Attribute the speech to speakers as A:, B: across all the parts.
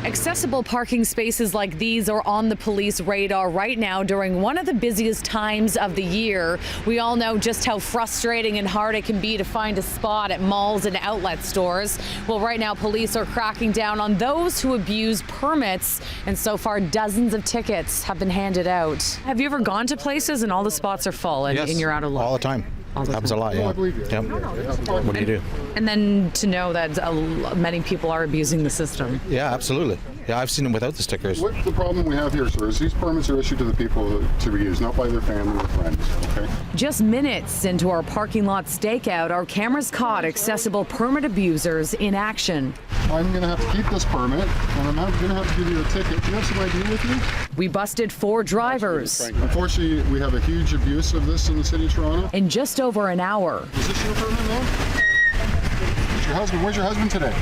A: Accessible parking spaces like these are on the police radar right now during one of the busiest times of the year. We all know just how frustrating and hard it can be to find a spot at malls and outlet stores. Well, right now police are cracking down on those who abuse permits, and so far dozens of tickets have been handed out. Have you ever gone to places and all the spots are full and,
B: Yes,
A: and you're out of luck?
B: all the time. Happens a lot, yeah. Yep. What do you do?
A: And then to know that many people are abusing the system.
B: Yeah, absolutely. Yeah, I've seen them without the stickers.
C: What the problem we have here, sir, is these permits are issued to the people to be used, not by their family or friends, okay?
A: Just minutes into our parking lot stakeout, our cameras caught accessible permit abusers in action.
C: I'm going to have to keep this permit, and I'm going to have to give you a ticket. Do you have some ID with you?
A: We busted 4 drivers
C: Unfortunately, we have a huge abuse of this in the city of Toronto.
A: in just over an hour.
C: Is this your permit now? Your husband, where's your husband today?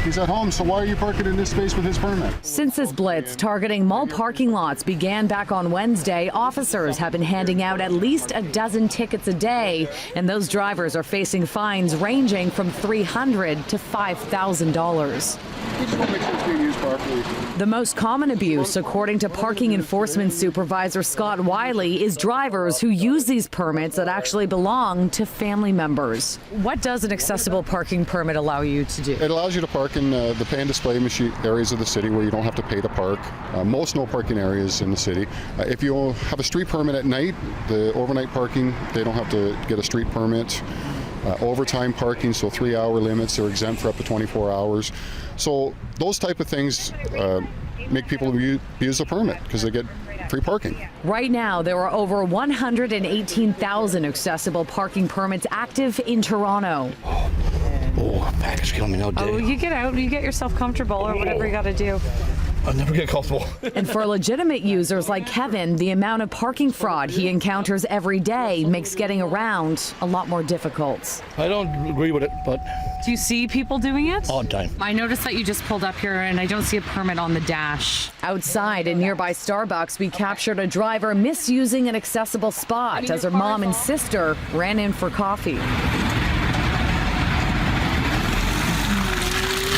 C: He's at home, so why are you parking in this space with his permit?
A: Since this blitz targeting mall parking lots began back on Wednesday, officers have been handing out at least a dozen tickets a day, and those drivers are facing fines ranging from $300 to $5,000.
C: We just want to make sure it's being used properly.
A: The most common abuse, according to parking enforcement supervisor Scott Wiley, is drivers who use these permits that actually belong to family members. What does an accessible parking permit allow you to do?
C: It allows you to park in the pay and display machine areas of the city where you don't have to pay to park. Most no parking areas in the city. If you have a street permit at night, the overnight parking, they don't have to get a street permit. Overtime parking, so 3-hour limits, they're exempt for up to 24 hours. So those type of things make people abuse the permit because they get free parking.
A: Right now, there are over 118,000 accessible parking permits active in Toronto.
B: Oh, back is killing me now,
A: Oh, you get out, you get yourself comfortable or whatever you got to do.
B: I'll never get comfortable.
A: And for legitimate users like Kevin, the amount of parking fraud he encounters every day makes getting around a lot more difficult.
B: I don't agree with it, but
A: Do you see people doing it?
B: all the time.
A: I noticed that you just pulled up here and I don't see a permit on the dash. Outside a nearby Starbucks, we captured a driver misusing an accessible spot as her mom and sister ran in for coffee.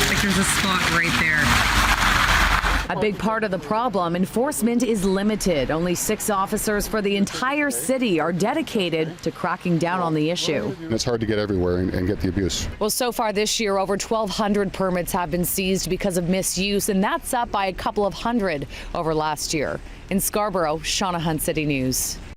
A: Like there's a spot right there. A big part of the problem, enforcement is limited. Only 6 officers for the entire city are dedicated to cracking down on the issue.
C: And it's hard to get everywhere and get the abuse.
A: Well, so far this year, over 1,200 permits have been seized because of misuse, and that's up by a couple of hundred over last year. In Scarborough, Shauna Hunt, City News.